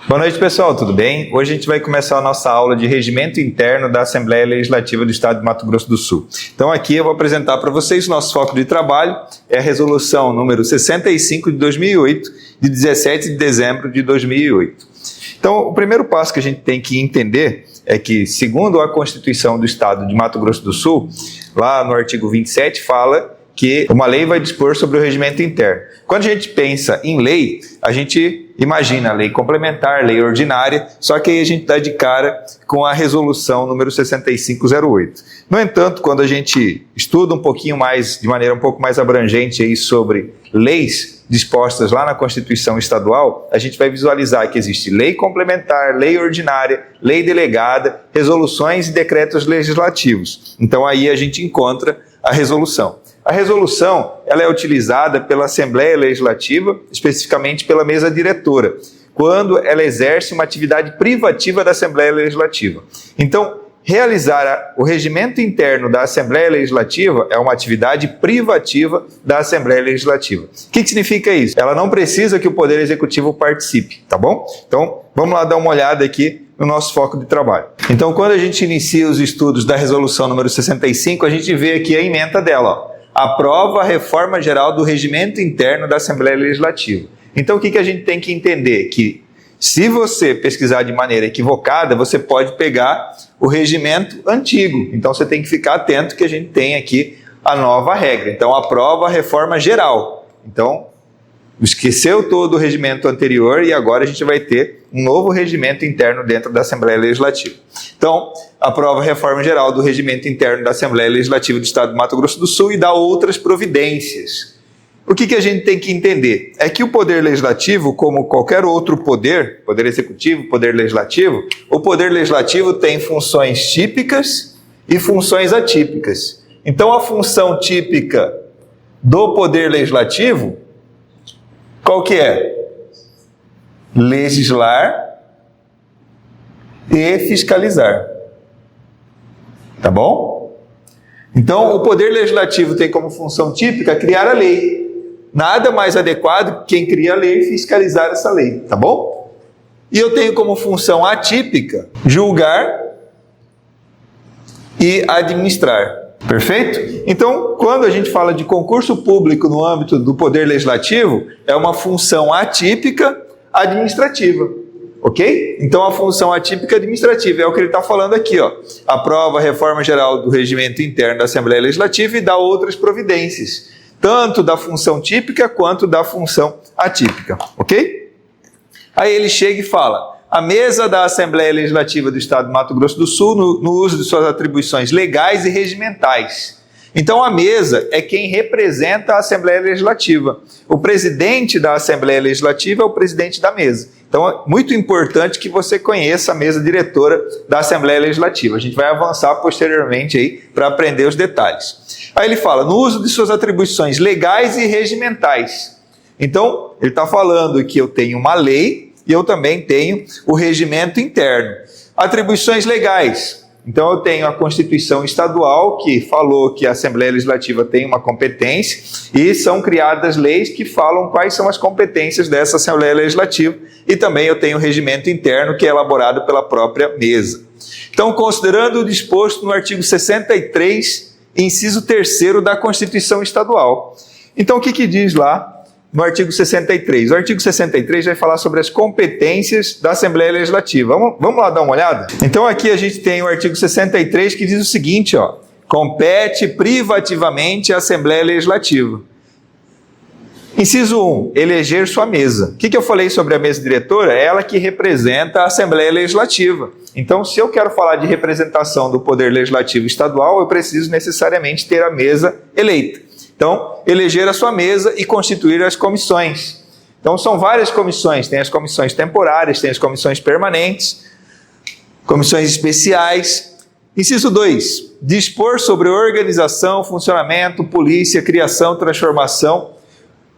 Boa noite, pessoal, tudo bem? Hoje a gente vai começar a nossa aula de regimento interno da Assembleia Legislativa do Estado de Mato Grosso do Sul. Então aqui eu vou apresentar para vocês o nosso foco de trabalho, é a resolução número 65 de 2008, de 17 de dezembro de 2008. Então o primeiro passo que a gente tem que entender é que, segundo a Constituição do Estado de Mato Grosso do Sul, lá no artigo 27 fala que uma lei vai dispor sobre o regimento interno. Quando a gente pensa em lei, a gente imagina lei complementar, lei ordinária, só que aí a gente dá de cara com a resolução número 6508. No entanto, quando a gente estuda um pouquinho mais, de maneira um pouco mais abrangente aí sobre leis dispostas lá na Constituição Estadual, a gente vai visualizar que existe lei complementar, lei ordinária, lei delegada, resoluções e decretos legislativos. Então aí a gente encontra a resolução. A resolução ela é utilizada pela Assembleia Legislativa, especificamente pela mesa diretora, quando ela exerce uma atividade privativa da Assembleia Legislativa. Então, realizar o regimento interno da Assembleia Legislativa é uma atividade privativa da Assembleia Legislativa. O que significa isso? Ela não precisa que o Poder Executivo participe, tá bom? Então, vamos lá dar uma olhada aqui no nosso foco de trabalho. Então, quando a gente inicia os estudos da resolução número 65, a gente vê aqui a ementa dela, ó. Aprova a reforma geral do regimento interno da Assembleia Legislativa. Então, o que a gente tem que entender? Que se você pesquisar de maneira equivocada, você pode pegar o regimento antigo. Então, você tem que ficar atento que a gente tem aqui a nova regra. Então, aprova a reforma geral. Então, esqueceu todo o regimento anterior e agora a gente vai ter um novo regimento interno dentro da Assembleia Legislativa. Então, aprova a reforma geral do regimento interno da Assembleia Legislativa do Estado de Mato Grosso do Sul e dá outras providências. O que a gente tem que entender? É que o Poder Legislativo, como qualquer outro poder, Poder Executivo, Poder Legislativo, o Poder Legislativo tem funções típicas e funções atípicas. Então, a função típica do Poder Legislativo, qual que é? Legislar e fiscalizar. Tá bom? Então, o Poder Legislativo tem como função típica criar a lei. Nada mais adequado que quem cria a lei fiscalizar essa lei. Tá bom? E eu tenho como função atípica julgar e administrar. Perfeito? Então, quando a gente fala de concurso público no âmbito do Poder Legislativo, é uma função atípica administrativa. Ok? Então, a função atípica administrativa é o que ele está falando aqui, ó. Aprova a reforma geral do regimento interno da Assembleia Legislativa e dá outras providências, tanto da função típica quanto da função atípica. Ok? Aí ele chega e fala: a mesa da Assembleia Legislativa do Estado de Mato Grosso do Sul no uso de suas atribuições legais e regimentais. Então a mesa é quem representa a Assembleia Legislativa. O presidente da Assembleia Legislativa é o presidente da mesa. Então é muito importante que você conheça a mesa diretora da Assembleia Legislativa. A gente vai avançar posteriormente aí para aprender os detalhes. Aí ele fala, no uso de suas atribuições legais e regimentais. Então ele está falando que eu tenho uma lei e eu também tenho o regimento interno. Atribuições legais. Então eu tenho a Constituição Estadual, que falou que a Assembleia Legislativa tem uma competência, e são criadas leis que falam quais são as competências dessa Assembleia Legislativa, e também eu tenho o regimento interno, que é elaborado pela própria mesa. Então, considerando o disposto no artigo 63, inciso 3º da Constituição Estadual. Então, o que diz lá no artigo 63? O artigo 63 vai falar sobre as competências da Assembleia Legislativa. Vamos lá dar uma olhada? Então aqui a gente tem o artigo 63 que diz o seguinte, ó: compete privativamente a Assembleia Legislativa. Inciso 1, eleger sua mesa. O que eu falei sobre a mesa diretora? É ela que representa a Assembleia Legislativa. Então, se eu quero falar de representação do Poder Legislativo Estadual, eu preciso necessariamente ter a mesa eleita. Então, eleger a sua mesa e constituir as comissões. Então, são várias comissões. Tem as comissões temporárias, tem as comissões permanentes, comissões especiais. Inciso 2. Dispor sobre organização, funcionamento, polícia, criação, transformação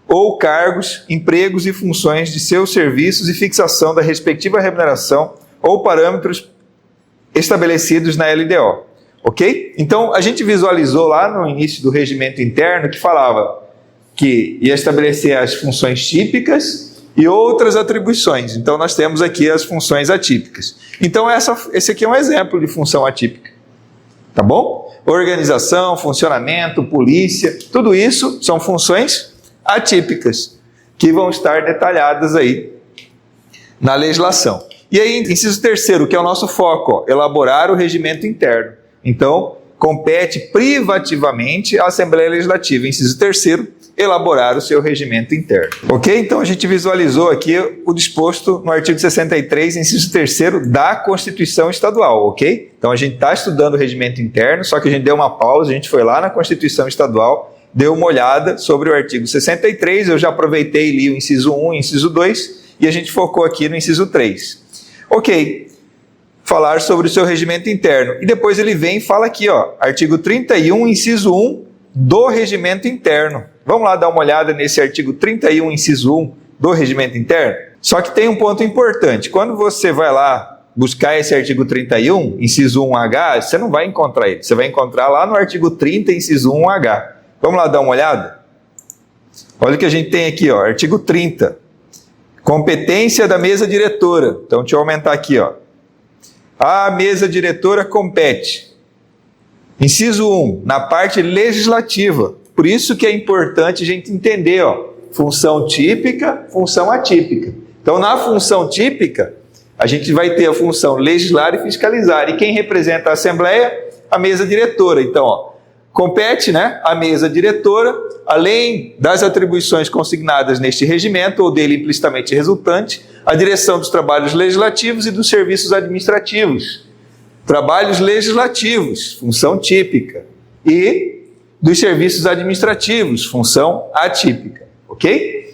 ou cargos, empregos e funções de seus serviços e fixação da respectiva remuneração ou parâmetros estabelecidos na LDO. Ok? Então, a gente visualizou lá no início do regimento interno que falava que ia estabelecer as funções típicas e outras atribuições. Então, nós temos aqui as funções atípicas. Então, esse aqui é um exemplo de função atípica. Tá bom? Organização, funcionamento, polícia, tudo isso são funções atípicas, que vão estar detalhadas aí na legislação. E aí, inciso terceiro, que é o nosso foco, ó, elaborar o regimento interno. Então, compete privativamente à Assembleia Legislativa, inciso terceiro, elaborar o seu regimento interno. Ok? Então, a gente visualizou aqui o disposto no artigo 63, inciso terceiro da Constituição Estadual, ok? Então, a gente está estudando o regimento interno, só que a gente deu uma pausa, a gente foi lá na Constituição Estadual, deu uma olhada sobre o artigo 63, eu já aproveitei e li o inciso 1 e o inciso 2, e a gente focou aqui no inciso 3. Ok, falar sobre o seu regimento interno. E depois ele vem e fala aqui, ó, artigo 31, inciso 1 do regimento interno. Vamos lá dar uma olhada nesse artigo 31, inciso 1 do regimento interno? Só que tem um ponto importante. Quando você vai lá buscar esse artigo 31, inciso 1H, você não vai encontrar ele. Você vai encontrar lá no artigo 30, inciso 1H. Vamos lá dar uma olhada? Olha o que a gente tem aqui, ó, artigo 30. Competência da mesa diretora. Então, deixa eu aumentar aqui, ó. A mesa diretora compete. Inciso 1, na parte legislativa. Por isso que é importante a gente entender, ó, função típica, função atípica. Então, na função típica, a gente vai ter a função legislar e fiscalizar. E quem representa a Assembleia? A mesa diretora. Então, ó, compete, né, a mesa diretora, além das atribuições consignadas neste regimento ou dele implicitamente resultante, a direção dos trabalhos legislativos e dos serviços administrativos. Trabalhos legislativos, função típica, e dos serviços administrativos, função atípica, ok?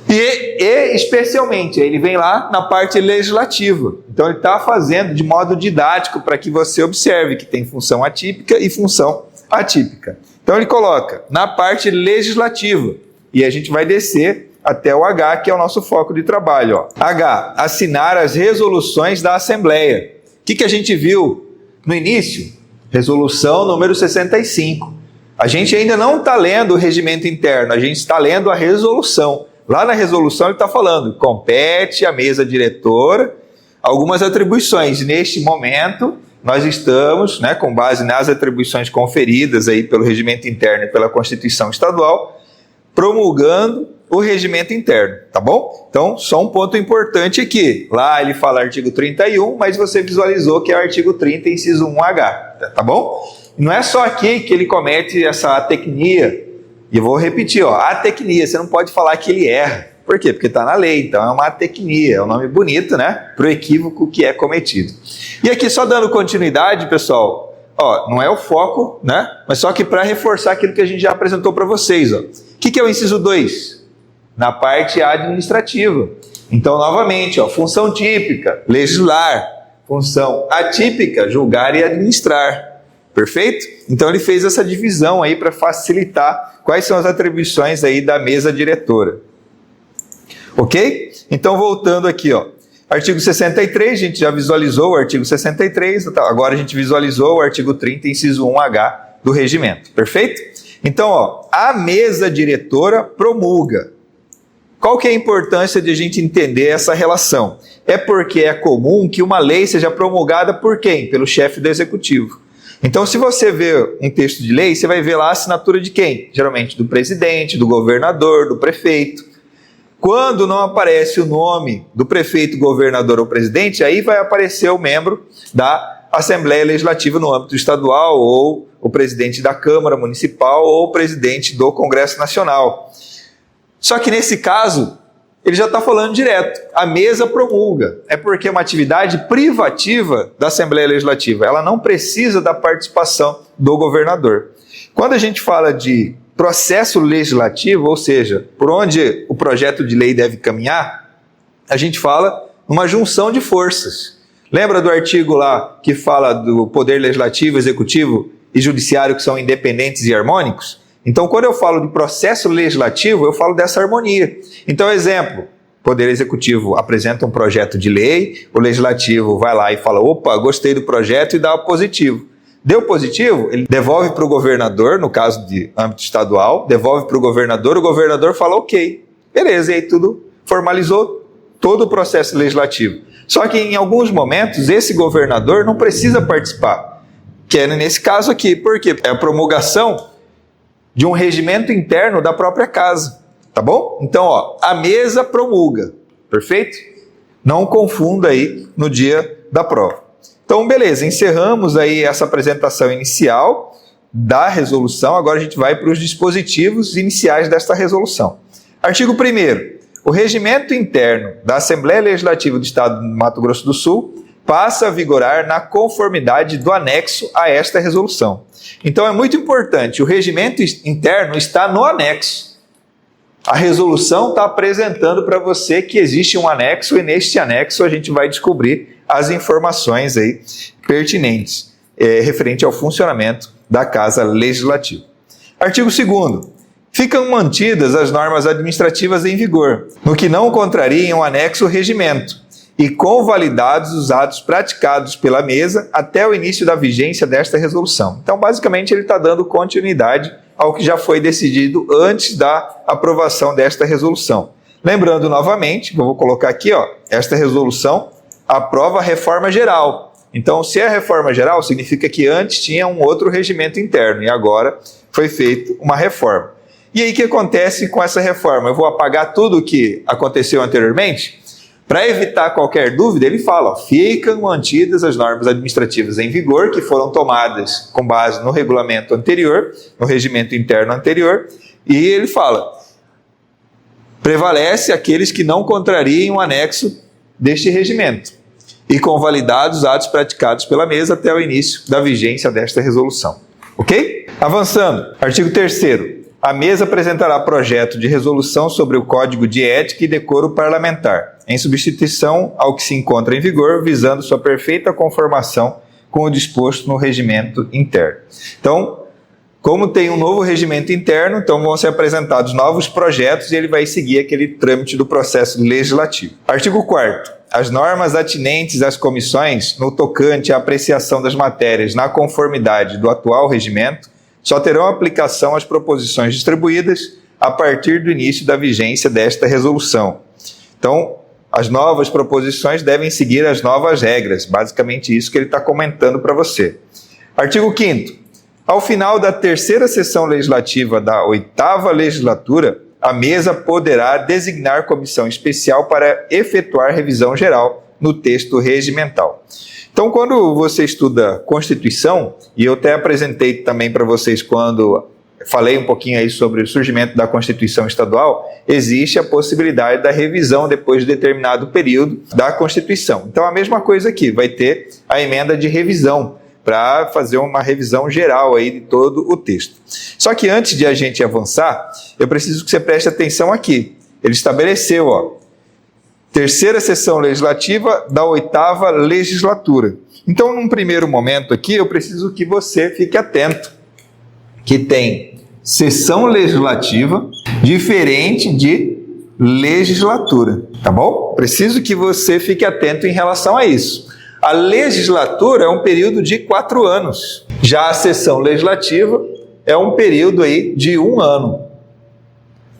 E especialmente, ele vem lá na parte legislativa. Então, ele está fazendo de modo didático para que você observe que tem função atípica e função atípica. Então, ele coloca na parte legislativa. E a gente vai descer até o H, que é o nosso foco de trabalho. Ó. H, assinar as resoluções da Assembleia. O que a gente viu no início? Resolução número 65. A gente ainda não está lendo o regimento interno, a gente está lendo a resolução. Lá na resolução ele está falando, compete à mesa diretora algumas atribuições. Neste momento, nós estamos, né, com base nas atribuições conferidas aí pelo regimento interno e pela Constituição Estadual, promulgando o regimento interno, tá bom? Então, só um ponto importante aqui. Lá ele fala artigo 31, mas você visualizou que é o artigo 30, inciso 1H, tá bom? Não é só aqui que ele comete essa atecnia. E eu vou repetir, ó, atecnia, você não pode falar que ele erra. Por quê? Porque está na lei, então é uma atecnia, é um nome bonito, né? Para o equívoco que é cometido. E aqui, só dando continuidade, pessoal, ó, não é o foco, né? Mas só que para reforçar aquilo que a gente já apresentou para vocês, ó. O que é o inciso 2? Na parte administrativa. Então, novamente, ó, função típica, legislar. Função atípica, julgar e administrar. Perfeito? Então, ele fez essa divisão aí para facilitar quais são as atribuições aí da mesa diretora. Ok? Então, voltando aqui, ó. Artigo 63, a gente já visualizou o artigo 63, agora a gente visualizou o artigo 30, inciso 1H do regimento. Perfeito? Então, ó, a mesa diretora promulga. Qual que é a importância de a gente entender essa relação? É porque é comum que uma lei seja promulgada por quem? Pelo chefe do executivo. Então, se você vê um texto de lei, você vai ver lá a assinatura de quem? Geralmente do presidente, do governador, do prefeito. Quando não aparece o nome do prefeito, governador ou presidente, aí vai aparecer o membro da Assembleia Legislativa no âmbito estadual, ou o presidente da Câmara Municipal, ou o presidente do Congresso Nacional. Só que nesse caso, ele já está falando direto. A mesa promulga. É porque é uma atividade privativa da Assembleia Legislativa. Ela não precisa da participação do governador. Quando a gente fala de processo legislativo, ou seja, por onde o projeto de lei deve caminhar, a gente fala numa junção de forças. Lembra do artigo lá que fala do poder legislativo, executivo e judiciário que são independentes e harmônicos? Então, quando eu falo de processo legislativo, eu falo dessa harmonia. Então, exemplo, o Poder Executivo apresenta um projeto de lei, o Legislativo vai lá e fala, opa, gostei do projeto e dá positivo. Deu positivo, ele devolve para o governador, no caso de âmbito estadual, devolve para o governador fala ok, beleza, e aí tudo formalizou todo o processo legislativo. Só que em alguns momentos esse governador não precisa participar, que é nesse caso aqui, porque é a promulgação de um regimento interno da própria casa, tá bom? Então, ó, a mesa promulga, perfeito? Não confunda aí no dia da prova. Então, beleza, encerramos aí essa apresentação inicial da resolução, agora a gente vai para os dispositivos iniciais desta resolução. Artigo 1º. O regimento interno da Assembleia Legislativa do Estado do Mato Grosso do Sul passa a vigorar na conformidade do anexo a esta resolução. Então é muito importante, o regimento interno está no anexo. A resolução está apresentando para você que existe um anexo e neste anexo a gente vai descobrir as informações aí pertinentes referente ao funcionamento da Casa Legislativa. Artigo 2º. Ficam mantidas as normas administrativas em vigor, no que não contrariam o anexo regimento, e convalidados os atos praticados pela mesa até o início da vigência desta resolução. Então, basicamente, ele está dando continuidade ao que já foi decidido antes da aprovação desta resolução. Lembrando novamente, eu vou colocar aqui, ó, esta resolução aprova a reforma geral. Então, se é reforma geral, significa que antes tinha um outro regimento interno e agora foi feita uma reforma. E aí o que acontece com essa reforma? Eu vou apagar tudo o que aconteceu anteriormente? Para evitar qualquer dúvida, ele fala, ó, ficam mantidas as normas administrativas em vigor que foram tomadas com base no regulamento anterior, no regimento interno anterior, e ele fala, prevalece aqueles que não contrariem o anexo deste regimento e convalidados os atos praticados pela mesa até o início da vigência desta resolução. Ok? Avançando, artigo 3º. A mesa apresentará projeto de resolução sobre o Código de Ética e Decoro Parlamentar, em substituição ao que se encontra em vigor, visando sua perfeita conformação com o disposto no regimento interno. Então, como tem um novo regimento interno, então vão ser apresentados novos projetos e ele vai seguir aquele trâmite do processo legislativo. Artigo 4º. As normas atinentes às comissões no tocante à apreciação das matérias na conformidade do atual regimento só terão aplicação às proposições distribuídas a partir do início da vigência desta resolução. Então, as novas proposições devem seguir as novas regras, basicamente isso que ele está comentando para você. Artigo 5º. Ao final da terceira sessão legislativa da 8ª legislatura, a mesa poderá designar comissão especial para efetuar revisão geral no texto regimental. Então, quando você estuda Constituição, e eu até apresentei também para vocês quando falei um pouquinho aí sobre o surgimento da Constituição Estadual, existe a possibilidade da revisão depois de determinado período da Constituição. Então, a mesma coisa aqui, vai ter a emenda de revisão, para fazer uma revisão geral aí de todo o texto. Só que antes de a gente avançar, eu preciso que você preste atenção aqui. Ele estabeleceu, ó, terceira sessão legislativa da 8ª legislatura. Então, num primeiro momento aqui, eu preciso que você fique atento, que tem sessão legislativa diferente de legislatura, tá bom? Preciso que você fique atento em relação a isso. A legislatura é um período de 4 anos. Já a sessão legislativa é um período aí de 1 ano.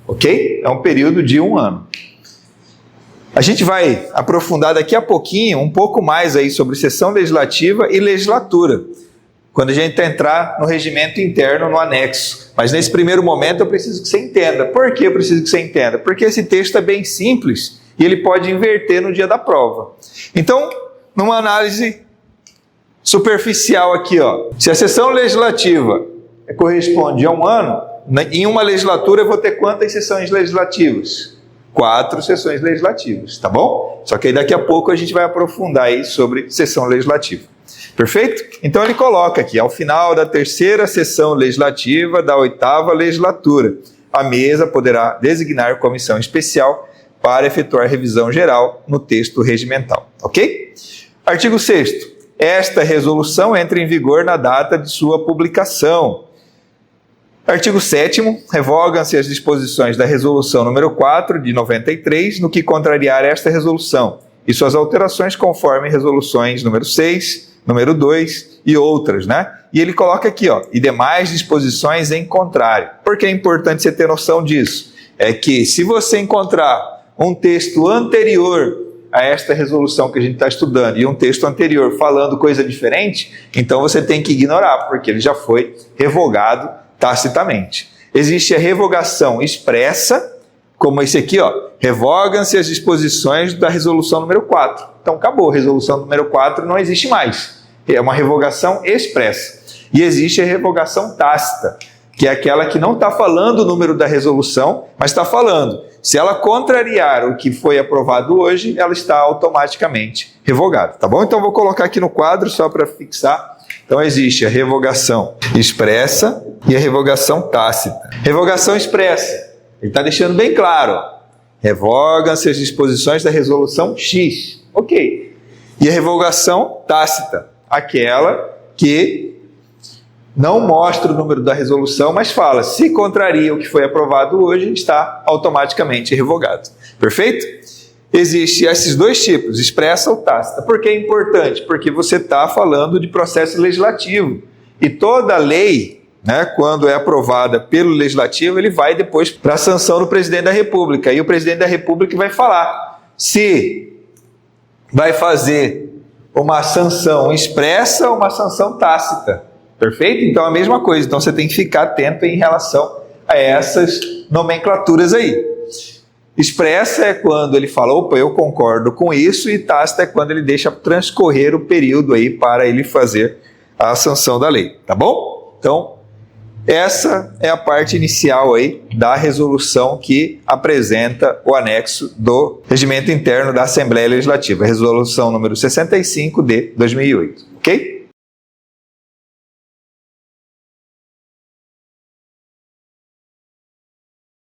Ok? É um período de 1 ano. A gente vai aprofundar daqui a pouquinho, um pouco mais aí sobre sessão legislativa e legislatura, quando a gente entrar no regimento interno, no anexo. Mas nesse primeiro momento eu preciso que você entenda. Por que eu preciso que você entenda? Porque esse texto é bem simples e ele pode inverter no dia da prova. Então, numa análise superficial aqui, ó, se a sessão legislativa corresponde a 1 ano, em uma legislatura eu vou ter quantas sessões legislativas? 4 sessões legislativas, tá bom? Só que aí daqui a pouco a gente vai aprofundar aí sobre sessão legislativa. Perfeito? Então ele coloca aqui, ao final da terceira sessão legislativa da 8ª legislatura, a mesa poderá designar comissão especial para efetuar revisão geral no texto regimental, ok? Artigo 6º. Esta resolução entra em vigor na data de sua publicação. Artigo 7º. Revogam-se as disposições da Resolução número 4, de 93, no que contrariar esta resolução, e suas alterações conforme resoluções número 6, número 2 e outras, né? E ele coloca aqui, ó, e demais disposições em contrário. Por que é importante você ter noção disso? É que se você encontrar um texto anterior a esta resolução que a gente está estudando e um texto anterior falando coisa diferente, então você tem que ignorar, porque ele já foi revogado tacitamente. Existe a revogação expressa, como esse aqui, ó, revogam-se as disposições da resolução número 4. Então acabou, resolução número 4 não existe mais. É uma revogação expressa. E existe a revogação tácita, que é aquela que não está falando o número da resolução, mas está falando, se ela contrariar o que foi aprovado hoje, ela está automaticamente revogada, tá bom? Então vou colocar aqui no quadro só para fixar. Então existe a revogação expressa e a revogação tácita. Revogação expressa, ele está deixando bem claro, revogam-se as disposições da resolução X, ok. E a revogação tácita, aquela que não mostra o número da resolução, mas fala, se contraria o que foi aprovado hoje, está automaticamente revogado. Perfeito? Existem esses dois tipos, expressa ou tácita. Por que é importante? Porque você está falando de processo legislativo. E toda lei, né, quando é aprovada pelo legislativo, ele vai depois para a sanção do presidente da República. E o presidente da República vai falar se vai fazer uma sanção expressa ou uma sanção tácita. Perfeito? Então a mesma coisa. Então você tem que ficar atento em relação a essas nomenclaturas aí. Expressa é quando ele fala, opa, eu concordo com isso, e tácita é quando ele deixa transcorrer o período aí para ele fazer a sanção da lei. Tá bom? Então, essa é a parte inicial aí da resolução que apresenta o anexo do Regimento Interno da Assembleia Legislativa, resolução número 65 de 2008. Ok?